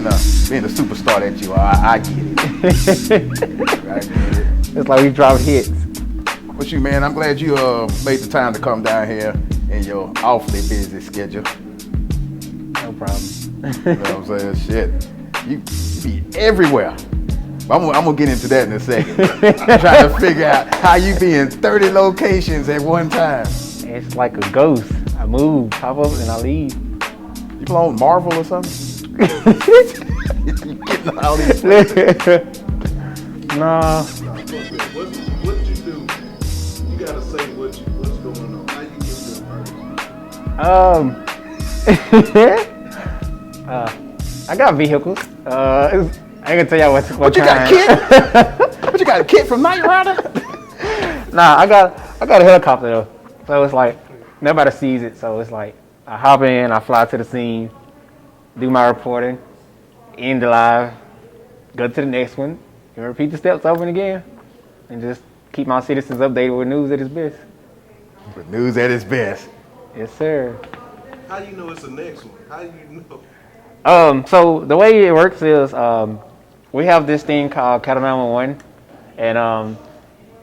being a superstar that you are. I get it. I get it. It's like we drop hits. But you, man, I'm glad you made the time to come down here in your awfully busy schedule. No problem. You know what I'm saying? Shit. You be everywhere. I'm gonna get into that in a second. I'm trying to figure out how you be in 30 locations at one time. It's like a ghost. I move, pop up, and I leave. You belong Marvel or something? You getting all these places. Nah. What you do? You gotta say what's going on. How you get there first? I got vehicles. I ain't gonna tell y'all what You got a kit? What you got, a kit from Knight Rider? Nah, I got a helicopter though. So it's like nobody sees it. So it's like I hop in, I fly to the scene, do my reporting, end the live, go to the next one, and repeat the steps over and again, and just keep my citizens updated with news at its best. With news at its best. Yes, sir. How you know it's the next one? How you know? So the way it works is we have this thing called Cattle 911, and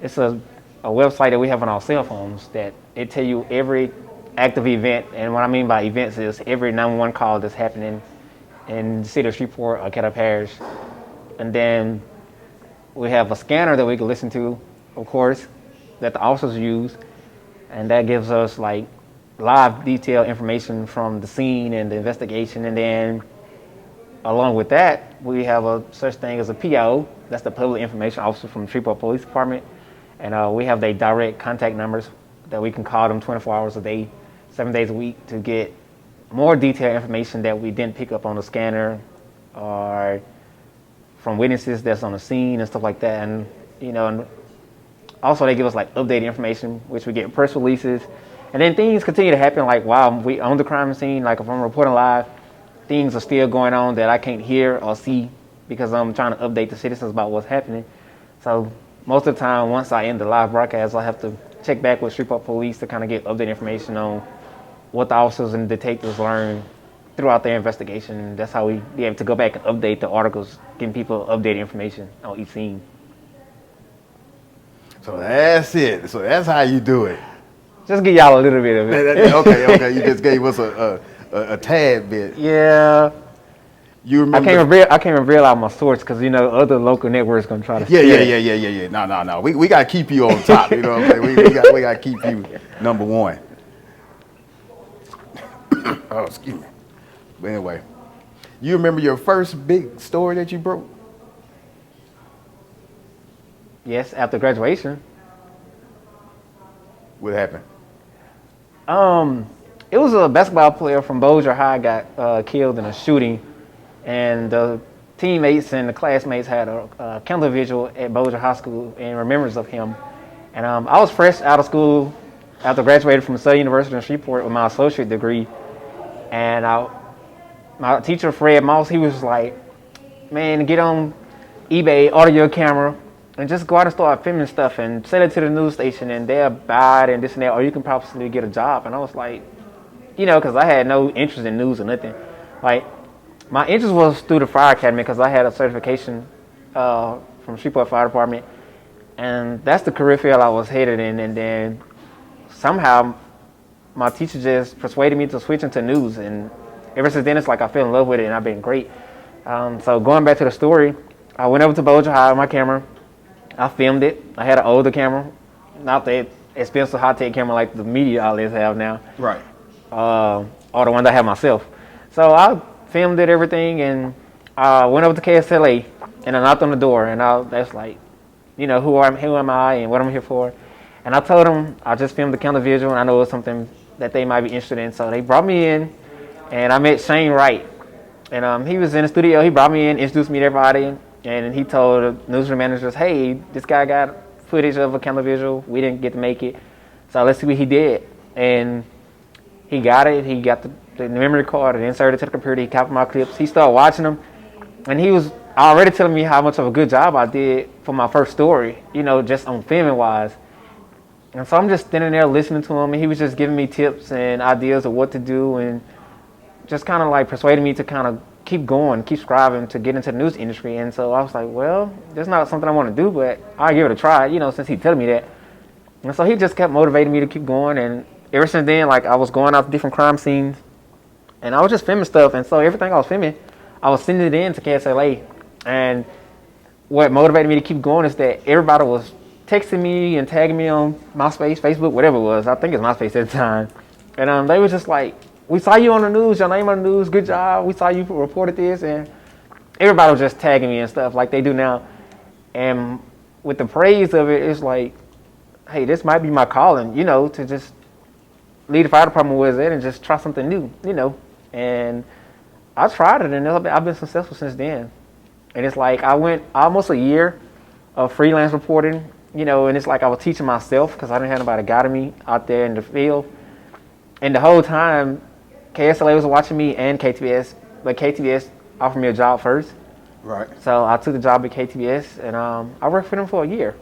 it's a website that we have on our cell phones that it tell you every active event, and what I mean by events is every 911 call that's happening in the city of Shreveport or Kettle Parish. And then we have a scanner that we can listen to, of course, that the officers use, and that gives us like live detailed information from the scene and the investigation. And then along with that, we have a such thing as a PIO, that's the Public Information Officer from the Shreveport Police Department, and we have their direct contact numbers that we can call them 24 hours a day, 7 days a week to get more detailed information that we didn't pick up on the scanner or from witnesses that's on the scene and stuff like that. And and also they give us like updated information, which we get press releases. And then things continue to happen, like while we on the crime scene, like if I'm reporting live, things are still going on that I can't hear or see because I'm trying to update the citizens about what's happening. So most of the time, once I end the live broadcast, I have to check back with Shreveport Police to kind of get updated information on what the officers and detectives learn throughout their investigation. And that's how we be able to go back and update the articles, giving people updated information on each scene. So that's it. So that's how you do it. Just give y'all a little bit of it. Okay. You just gave us a tad bit. Yeah. You remember? I can't reveal out my source because other local networks gonna try to. Yeah. No. We gotta keep you on top. You know what I'm saying? We gotta keep you number one. Oh, excuse me. But anyway, you remember your first big story that you broke? Yes, after graduation. What happened? It was a basketball player from Bossier High got killed in a shooting, and the teammates and the classmates had a candle vigil at Bossier High School in remembrance of him. And I was fresh out of school after graduating from Southern University in Shreveport with my associate degree. And my teacher, Fred Moss, he was like, man, get on eBay, order your camera, and just go out and start filming stuff and sell it to the news station, and they'll buy it and this and that, or you can possibly get a job. And I was like, because I had no interest in news or nothing. Like, my interest was through the fire academy because I had a certification from Shreveport Fire Department, and that's the career field I was headed in. And then somehow my teacher just persuaded me to switch into news, and ever since then it's like I fell in love with it, and I've been great. So going back to the story, I went over to Bossier High with my camera. I filmed it. I had an older camera, not the expensive high-tech camera like the media outlets have now. Right. Or the one that I have myself. So I filmed it, everything, and I went over to KSLA, and I knocked on the door, and that's like, who am I and what I'm here for. And I told them I just filmed the counter visual, and I know it's something that they might be interested in. So they brought me in, and I met Shane Wright. And he was in the studio. He brought me in, introduced me to everybody, and he told the newsroom managers, hey, this guy got footage of a counter visual. We didn't get to make it, so let's see what he did. And he got it. He got the memory card and inserted it to the computer. He copied my clips. He started watching them, and he was already telling me how much of a good job I did for my first story, just on filming wise. And so I'm just standing there listening to him, and he was just giving me tips and ideas of what to do, and just kind of like persuading me to kind of keep going, keep striving to get into the news industry. And so I was like, well, that's not something I want to do, but I'll give it a try, since he telling me that. And so he just kept motivating me to keep going. And ever since then, like, I was going out to different crime scenes, and I was just filming stuff. And so everything I was filming, I was sending it in to KSLA. And what motivated me to keep going is that everybody was texting me and tagging me on MySpace, Facebook, whatever it was. I think it's MySpace at the time. And they were just like, we saw you on the news, your name on the news, good job. We saw you reported this. And everybody was just tagging me and stuff like they do now. And with the praise of it, it's like, hey, this might be my calling, to just lead the fire department where it's at and just try something new, And I tried it, and I've been successful since then. And it's like I went almost a year of freelance reporting, and it's like I was teaching myself because I didn't have nobody guiding me out there in the field. And the whole time, KSLA was watching me and KTBS, but KTBS offered me a job first. Right. So I took the job at KTBS, and I worked for them for a year.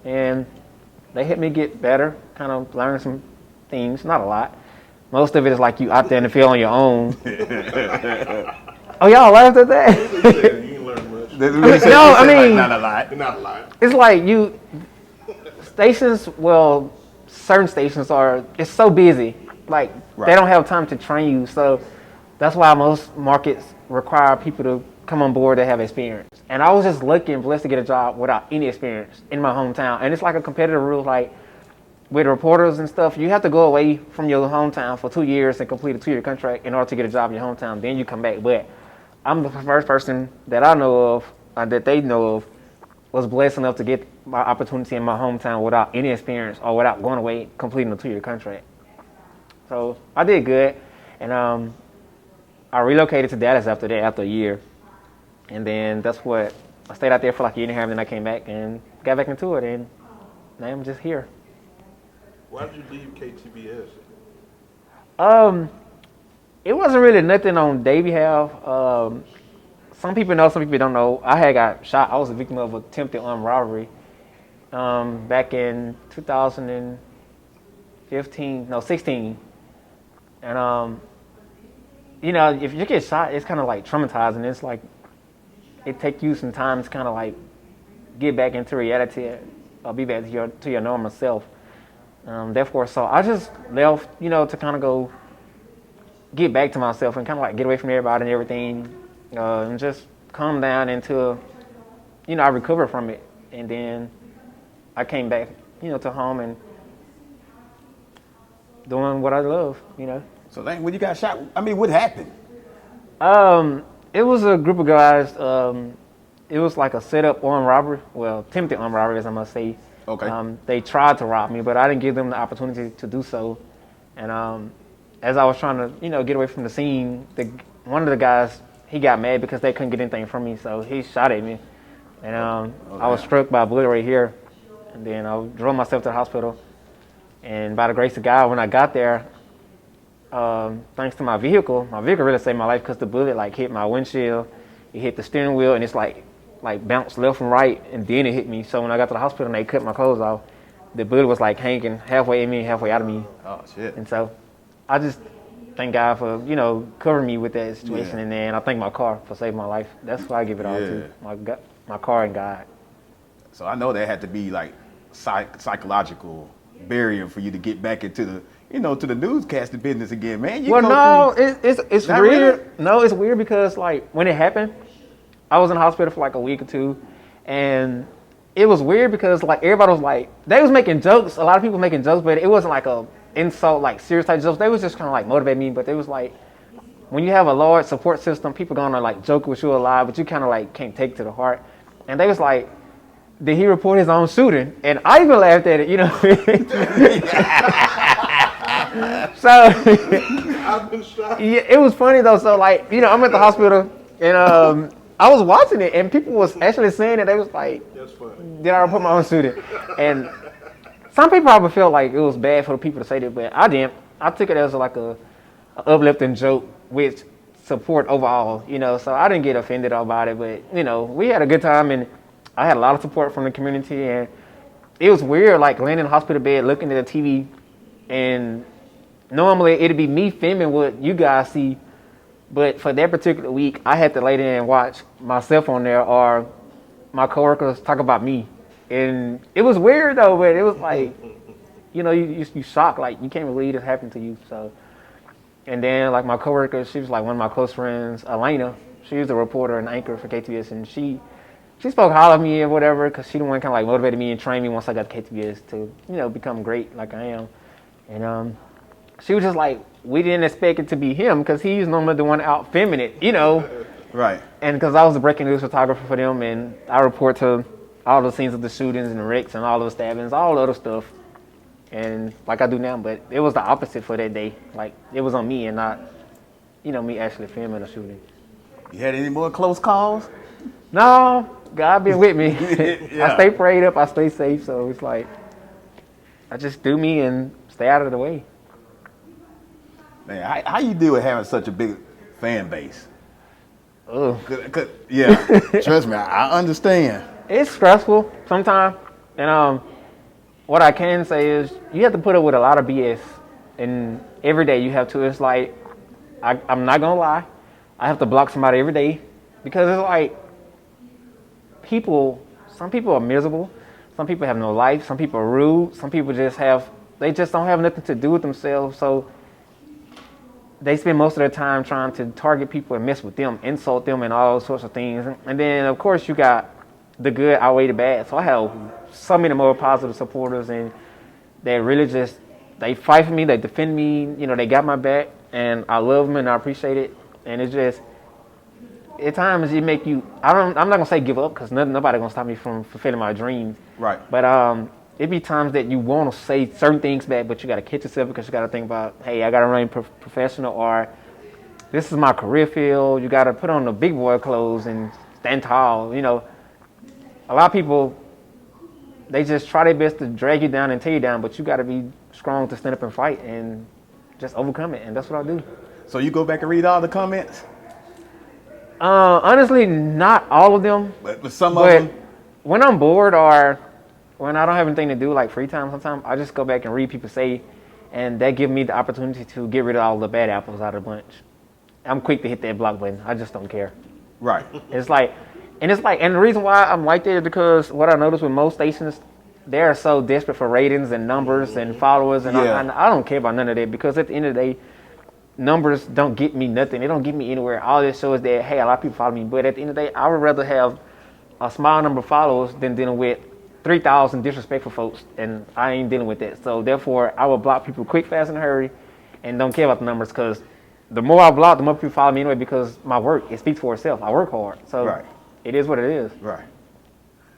And they helped me get better, kind of learn some things, not a lot. Most of it is like you out there in the field on your own. Oh, y'all laughed at that? You ain't learn much. No, I mean, not a lot. Not a lot. it's like certain stations it's so busy. Like, Right. they don't have time to train you. So that's why most markets require people to come on board that have experience. And I was just lucky and blessed to get a job without any experience in my hometown. And it's like a competitive rule, like with reporters and stuff, you have to go away from your hometown for 2 years and complete a 2-year contract in order to get a job in your hometown. Then you come back. But I'm the first person that I know of, that they know of, was blessed enough to get my opportunity in my hometown without any experience or without going away, completing a 2-year contract. So I did good. And I relocated to Dallas after that, after a year. And then I stayed out there for like a year and a half, and then I came back and got back into it, and now I'm just here. Why did you leave KTBS? It wasn't really nothing on their behalf. Some people know, some people don't know. I had got shot. I was a victim of attempted armed robbery back in 16. And if you get shot, it's kind of like traumatizing. It's like it takes you some time to kind of like get back into reality or be back to your normal self. Therefore, so I just left, to kind of go get back to myself and kind of like get away from everybody and everything, and just calm down until, I recovered from it. And then I came back, to home and doing what I love, So when you got shot, what happened? It was a group of guys. It was like a set-up armed robbery. Well, attempted armed robbery, as I must say. Okay. They tried to rob me, but I didn't give them the opportunity to do so. And as I was trying to, get away from the scene, one of the guys, he got mad because they couldn't get anything from me, so he shot at me. And I was struck by a bullet right here. And then I drove myself to the hospital. And by the grace of God, when I got there, thanks to my vehicle really saved my life because the bullet hit my windshield, it hit the steering wheel, and it's like bounced left and right, and then it hit me. So when I got to the hospital and they cut my clothes off, the bullet was hanging halfway in me, halfway out of me. Oh shit! And so I just thank God for covering me with that situation, and then I thank my car for saving my life. That's what I give it all to, my car and God. So I know that had to be like psychological barrier for you to get back into the to the newscasting business again, man. It's weird. Really? No, it's weird because when it happened, I was in the hospital for a week or two, and it was weird because everybody was they was making jokes. A lot of people making jokes, but it wasn't a insult, serious type jokes. They was just kind of motivate me, but they was when you have a large support system, people gonna joke with you a lot, but you kind of can't take it to the heart. And they was did he report his own shooting? And I even laughed at it, So I've been shot. yeah, it was funny though. So I'm at the hospital, and I was watching it, and people was actually saying it. They was That's funny. did I report my own shooting? And some people probably felt it was bad for the people to say that, but I didn't. I took it as a uplifting joke with support overall, so I didn't get offended about it, but we had a good time, and I had a lot of support from the community, and it was weird laying in the hospital bed looking at the TV, and normally it'd be me filming what you guys see But for that particular week, I had to lay there and watch myself on there or my coworkers talk about me. And it was weird though, but it was like, you know, you shocked, like you can't believe this happened to you. So, and then like my coworker, she was like one of my close friends, Elena. She was a reporter and anchor for KTVS, and she spoke highly of me and whatever, because she the one kind of like motivated me and trained me once I got to KTVS to, you know, become great like I am. And she was just like, we didn't expect it to be him because he's normally the one out filming it, you know. Right. And because I was the breaking news photographer for them, and I report to all the scenes of the shootings and the wrecks and all the stabbings, all the other stuff, and like I do now. But it was the opposite for that day. Like it was on me and not, you know, me actually filming a shooting. You had any more close calls? No, God been with me. Yeah. I stay prayed up. I stay safe. So it's like I just do me and stay out of the way. Man, how you deal with having such a big fan base? Ugh. Yeah, trust me, I understand. It's stressful sometimes, and what I can say is you have to put up with a lot of BS, and every day you have to. It's like I'm not gonna lie, I have to block somebody every day because it's like some people are miserable, some people have no life, some people are rude, some people just don't have nothing to do with themselves, so they spend most of their time trying to target people and mess with them, insult them, and all sorts of things. And then, of course, you got the good outweigh the bad. So I have so many more positive supporters, and they really they fight for me, they defend me, you know, they got my back, and I love them and I appreciate it. And it's just, at times it make you, I'm not going to say give up, because nobody going to stop me from fulfilling my dreams. Right. But it be times that you want to say certain things back, but you got to catch yourself because you got to think about, hey, I got to remain professional, or this is my career field. You got to put on the big boy clothes and stand tall. You know, a lot of people, they just try their best to drag you down and tear you down, but you got to be strong to stand up and fight and just overcome it, and that's what I do. So you go back and read all the comments? Honestly, not all of them. But some of them? When I'm bored or when I don't have anything to do, like free time sometimes, I just go back and read people say, and that gives me the opportunity to get rid of all the bad apples out of the bunch. I'm quick to hit that block button. I just don't care. Right. And the reason why I'm like that is because what I noticed with most stations, they're so desperate for ratings and numbers and followers, and Yeah. I don't care about none of that, because at the end of the day, numbers don't get me nothing. They don't get me anywhere. All this shows that, hey, a lot of people follow me, but at the end of the day, I would rather have a small number of followers than dealing with 3,000 disrespectful folks, and I ain't dealing with that. So therefore, I will block people quick, fast, in a hurry, and don't care about the numbers, because the more I block, the more people follow me anyway, because my work, it speaks for itself. I work hard. So Right. It is what it is. Right.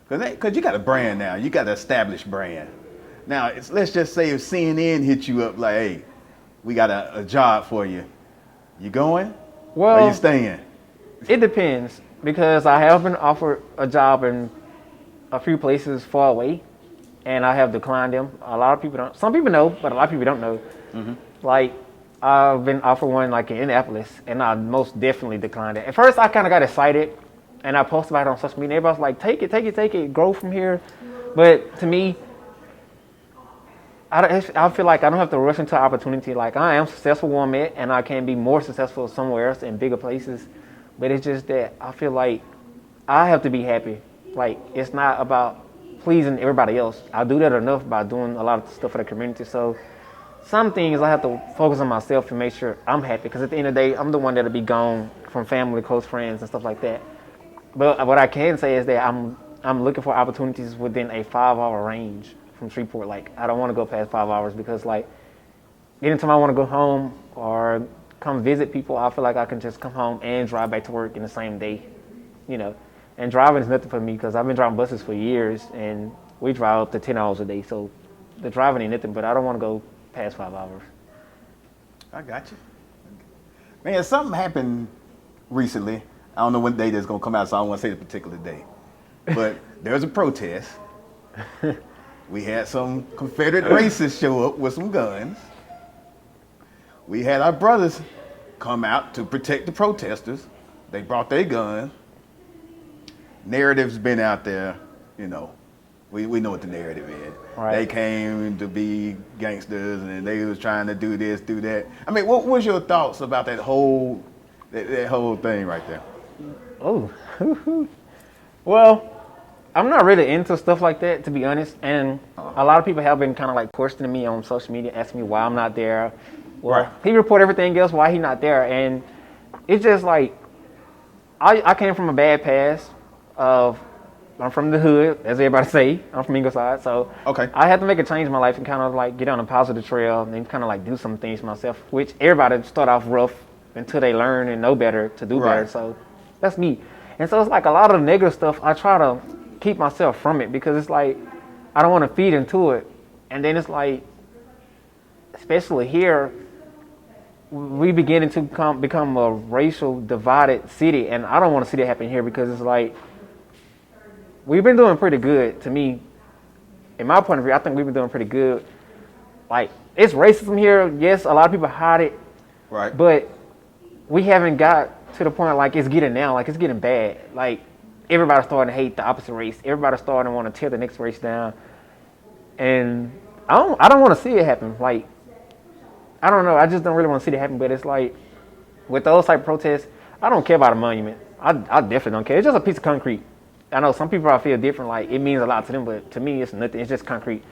Because you got a brand now. You got an established brand. Now, let's just say if CNN hit you up like, hey, we got a job for you. You going? Well, or you staying? It depends, because I have been offered a job in a few places far away, and I have declined them. A lot of people don't. Some people know, but a lot of people don't know. Mm-hmm. Like, I've been offered one like in Indianapolis, and I most definitely declined it. At first, I kind of got excited, and I posted about it on social media. Everybody was like, take it, grow from here. But to me, I feel like I don't have to rush into opportunity. Like, I am successful where I'm at, and I can be more successful somewhere else in bigger places. But it's just that I feel like I have to be happy. Like, it's not about pleasing everybody else. I do that enough by doing a lot of stuff for the community. So some things I have to focus on myself and make sure I'm happy, because at the end of the day, I'm the one that'll be gone from family, close friends, and stuff like that. But what I can say is that I'm looking for opportunities within a 5-hour range from Shreveport. Like, I don't want to go past 5 hours, because like anytime I want to go home or come visit people, I feel like I can just come home and drive back to work in the same day, you know. And driving is nothing for me, because I've been driving buses for years, and we drive up to 10 hours a day. So the driving ain't nothing, but I don't want to go past 5 hours. I got you. Man, something happened recently. I don't know what day that's going to come out, so I don't want to say the particular day. But there was a protest. We had some Confederate racists show up with some guns. We had our brothers come out to protect the protesters. They brought their guns. Narrative's been out there, you know. We know what the narrative is. Right. They came to be gangsters, and they was trying to do this, do that. I mean, what was your thoughts about that whole That whole thing right there. Oh, well, I'm not really into stuff like that, to be honest. And a lot of people have been kind of like questioning me on social media, asking me why I'm not there. Well, Right. he report everything else, why he not there? And it's just like, I came from a bad past of, I'm from the hood, as everybody say. I'm from Ingleside, so Okay. I had to make a change in my life and kind of like get on a positive trail and then kind of like do some things myself, which everybody start off rough until they learn and know better to do better. Right. So that's me. And so it's like a lot of the negative stuff, I try to keep myself from it because it's like I don't want to feed into it. And then it's like, especially here, we beginning to become a racial divided city, and I don't want to see that happen here because it's like we've been doing pretty good. To me, in my point of view, I think we've been doing pretty good. Like, it's racism here. Yes, a lot of people hide it, Right. but we haven't got to the point like it's getting now. Like, it's getting bad. Like, everybody's starting to hate the opposite race. Everybody's starting to want to tear the next race down, and I don't want to see it happen. Like, I don't know. I just don't really want to see that happen. But it's like, with those type of protests, I don't care about a monument. I definitely don't care. It's just a piece of concrete. I know some people I feel different. Like, it means a lot to them, but to me, it's nothing. It's just concrete.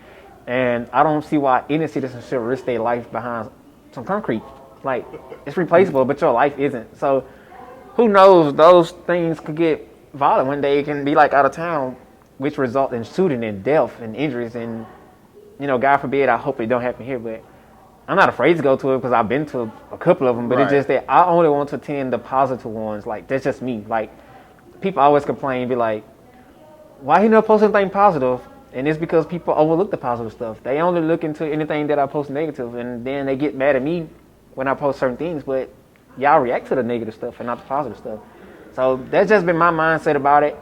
And I don't see why any citizen should risk their life behind some concrete. Like, it's replaceable, but your life isn't. So, who knows? Those things could get violent one day. It can be like out of town, which result in shooting and death and injuries. And, God forbid, I hope it don't happen here, but I'm not afraid to go to it because I've been to a couple of them, but Right. it's just that I only want to attend the positive ones. Like, that's just me. Like, people always complain, be like, why he not post anything positive? And it's because people overlook the positive stuff. They only look into anything that I post negative, and then they get mad at me when I post certain things, but y'all react to the negative stuff and not the positive stuff. So that's just been my mindset about it.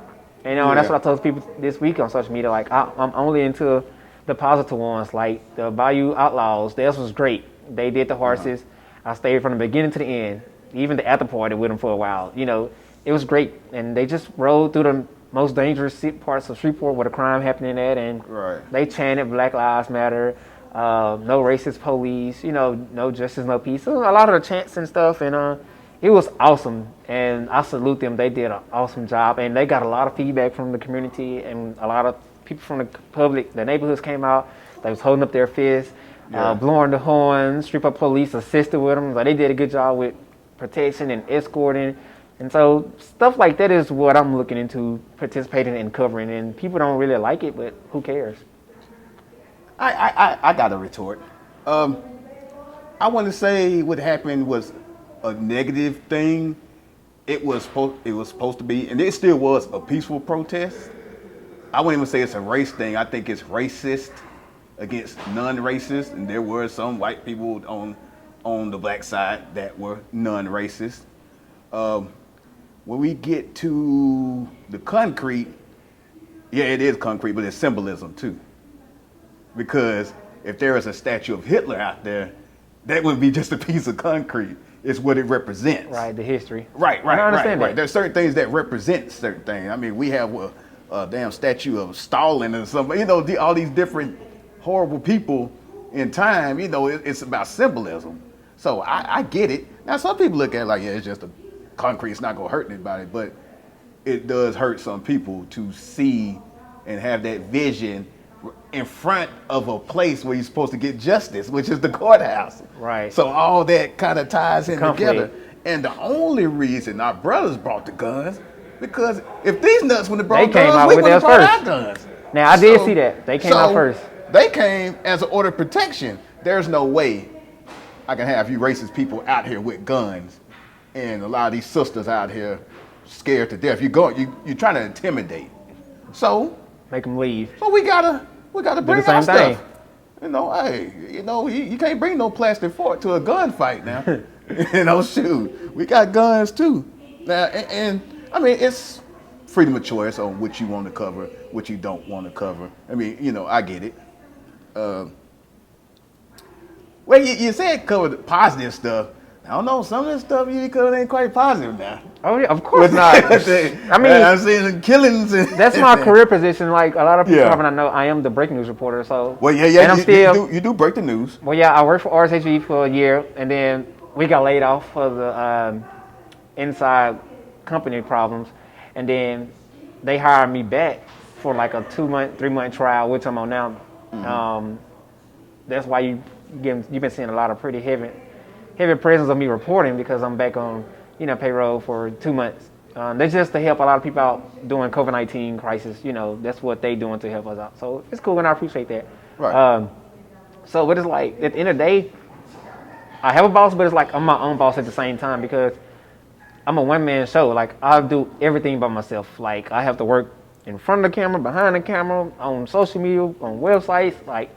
And that's Yeah. what I told people this week on social media. Like, I'm only into the positive ones, like the Bayou Outlaws. Theirs was great. They did the horses. I stayed from the beginning to the end, even the after party with them for a while. It was great. And they just rode through the most dangerous parts of Shreveport where the crime happening at, and Right. they chanted Black Lives Matter, no racist police, no justice, no peace. So a lot of the chants and stuff, and it was awesome. And I salute them. They did an awesome job, and they got a lot of feedback from the community and a lot of people from the public. The neighborhoods came out. They was holding up their fists, blowing the horns. Shreveport police assisted with them. So they did a good job with protection and escorting. And so stuff like that is what I'm looking into participating and covering. And people don't really like it, but who cares? I got a retort. I want to say what happened was a negative thing. It was supposed to be, and it still was, a peaceful protest. I wouldn't even say it's a race thing. I think it's racist against non-racist, and there were some white people on the black side that were non-racist. When we get to the concrete, yeah, it is concrete, but it's symbolism too. Because if there is a statue of Hitler out there, that wouldn't be just a piece of concrete. It's what it represents. Right, the history. Right. I understand that. There's certain things that represent certain things. I mean, we have a damn statue of Stalin or something. All these different horrible people in time. It's about symbolism. So I get it. Now some people look at it like, yeah, it's just a concrete. It's not gonna hurt anybody, but it does hurt some people to see and have that vision in front of a place where you're supposed to get justice, which is the courthouse. Right. So all that kind of ties in Conflict. together. And the only reason our brothers brought the guns, because if these nuts would have brought They came guns, out we with would have theirs brought first. our guns. Now, I did see that. They came out first. They came as an order of protection. There's no way I can have you racist people out here with guns and a lot of these sisters out here scared to death. You're trying to intimidate. So Make them leave. we gotta bring the same our stuff. thing. You can't bring no plastic fork to a gunfight now. Shoot, we got guns too. Now, and I mean, it's freedom of choice on what you want to cover, what you don't want to cover. I mean, I get it. Well, you said cover the positive stuff. I don't know, some of this stuff you covered ain't quite positive now. Oh, yeah, of course not. I mean, I've seen killings. that's my career position. Like, a lot of people Yeah. probably not know, I am the breaking news reporter. So, Well, yeah, and I'm still, you do break the news. well, yeah, I worked for RSHV for a year, and then we got laid off for the inside company problems, and then they hired me back for like a 2-month, 3-month trial, which I'm on now. That's why you've been seeing a lot of pretty heavy presence of me reporting, because I'm back on payroll for 2 months. That's just to help a lot of people out during COVID-19 crisis. That's what they doing to help us out. So it's cool, and I appreciate that. Right. So what it's like at the end of the day, I have a boss, but it's like I'm my own boss at the same time, because I'm a one-man show. Like, I do everything by myself. Like, I have to work in front of the camera, behind the camera, on social media, on websites, like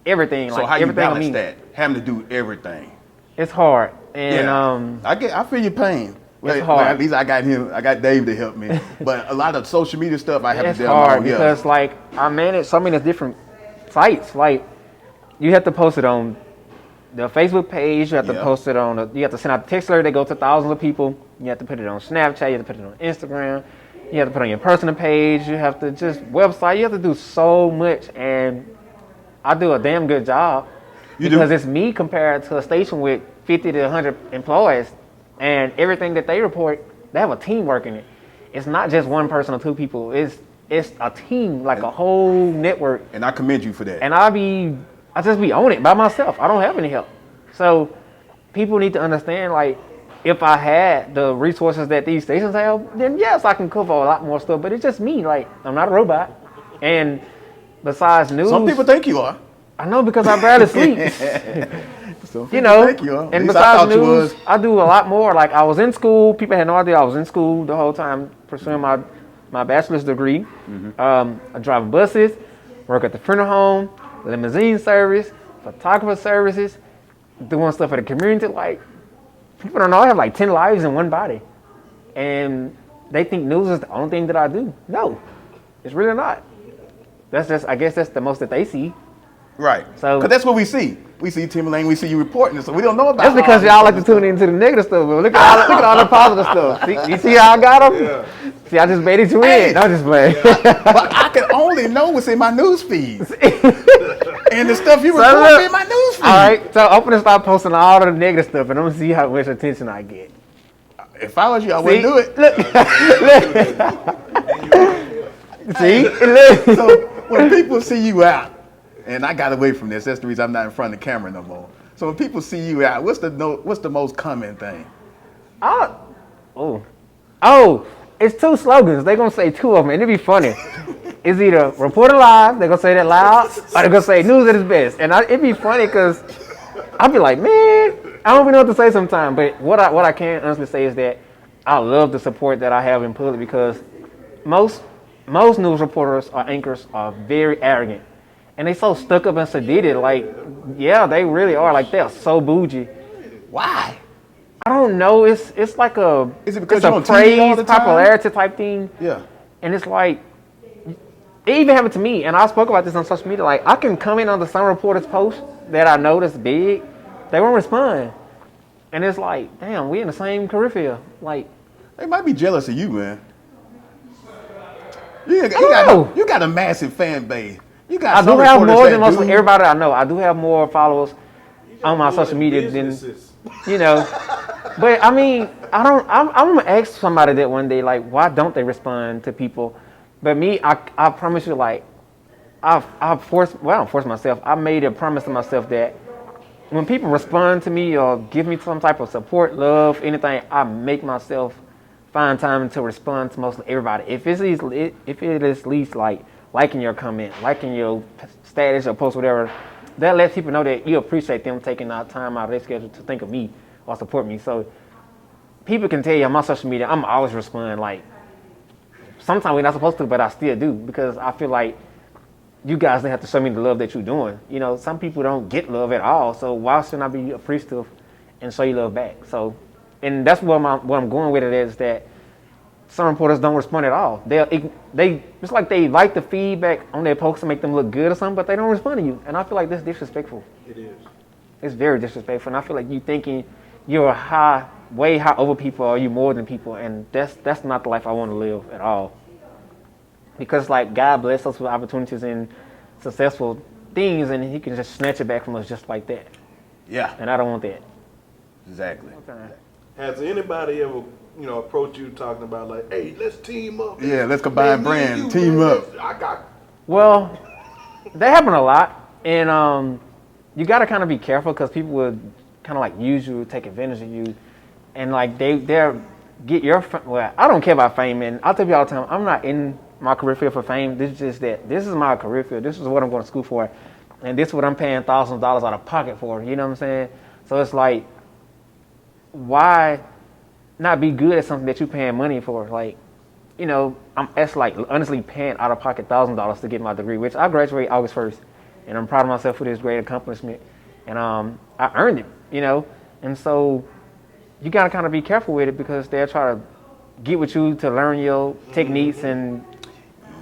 everything. So like how you everything balance that? Having to do everything. It's hard, and I feel your pain. It's hard. Well, at least I got Dave to help me. But a lot of social media stuff I have it's to do. hard because like I manage so many different sites. Like, you have to post it on the Facebook page. You have to post it on. You have to send out the text alert that go to thousands of people. You have to put it on Snapchat. You have to put it on Instagram. You have to put it on your personal page. You have to just website. You have to do so much, and I do a damn good job because it's me compared to a station with 50 to 100 employees, and everything that they report, they have a team working it. It's not just one person or two people. It's a team, like a whole network. And I commend you for that. And I just be on it by myself. I don't have any help. So people need to understand, like, if I had the resources that these stations have, then yes, I can cover a lot more stuff. But it's just me. Like, I'm not a robot. And besides news, some people think you are. I know, because I barely sleep. Some people think you are. And besides news, I do a lot more. Like, I was in school. People had no idea I was in school the whole time pursuing my bachelor's degree. I drive buses, work at the printer home, limousine service, photographer services, doing stuff for the community. Like, people don't know I have like 10 lives in one body. And they think news is the only thing that I do. No, it's really not. I guess that's the most that they see. Right. So, because that's what we see. We see Timmy Lane, we see you reporting it, so we don't know about that's because y'all like to tune into the negative stuff. But look at all the positive stuff. See, you see how I got them? Yeah. See, I just baited you in. No, I'm just playing. But I can only know what's in my news feeds. And the stuff you report in my news feed. All right, so I'm going to start posting all the negative stuff, and I'm going to see how much attention I get. If I was you, I wouldn't do it. Look. See? So when people see you out, and I got away from this, that's the reason I'm not in front of the camera no more. So when people see you out, what's the most common thing? It's two slogans. They're going to say two of them, and it'd be funny. It's either reporting live, they're going to say that loud, or they're going to say news at its best. And it'd be funny because I'd be like, man, I don't even know what to say sometimes. But what I can honestly say is that I love the support that I have in public, because most news reporters or anchors are very arrogant. And they so stuck up and sedated. Like, yeah, they really are. Like, they're so bougie. Why? I don't know. It's like is it because it's you're a on TV all the time? popularity type thing. Yeah. And it's like, it even happened to me, and I spoke about this on social media. Like, I can comment on some reporter's post that I know that's big. They won't respond. And it's like, damn, we in the same career field. Like, they might be jealous of you, man. You got a massive fan base. I do have more than most of everybody I know. I do have more followers on my social media than, But I mean, I'm gonna ask somebody that one day, like, why don't they respond to people? But me, I promise you, like, I don't force myself. I made a promise to myself that when people respond to me or give me some type of support, love, anything, I make myself find time to respond to mostly everybody. If it is at least like liking your comment, liking your status or post, whatever, that lets people know that you appreciate them taking out time out of their schedule to think of me or support me. So people can tell you on my social media, I'm always responding. Like, sometimes we're not supposed to, but I still do, because I feel like you guys have to show me the love that you're doing. Some people don't get love at all, so why shouldn't I be appreciative and show you love back? So, and that's what I'm going with it is that some reporters don't respond at all. It's like they like the feedback on their posts to make them look good or something, but they don't respond to you. And I feel like that's disrespectful. It is. It's very disrespectful, and I feel like you thinking you're way high over people, or you more than people, and that's not the life I want to live at all. Because, like, God bless us with opportunities and successful things, and He can just snatch it back from us just like that. Yeah. And I don't want that. Exactly. Has anybody ever approach you talking about like, hey, let's team up. Yeah, let's combine Man, me and brand, you, team man, up. I got. Well, that happen a lot, and you got to kind of be careful because people would kind of like use you, take advantage of you, and like they're get your well. I don't care about fame, and I'll tell you all the time. I'm not in my career field for fame. This is just that this is my career field. This is what I'm going to school for, and this is what I'm paying thousands of dollars out of pocket for. You know what I'm saying? So it's like, why not be good at something that you're paying money for? Like, it's like honestly paying out of pocket $1,000 to get my degree, which I graduate August 1st, and I'm proud of myself for this great accomplishment, and I earned it, and so you gotta kind of be careful with it because they'll try to get with you to learn your techniques and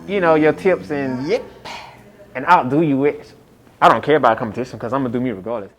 your tips and outdo you. Which I don't care about competition because I'm gonna do me regardless.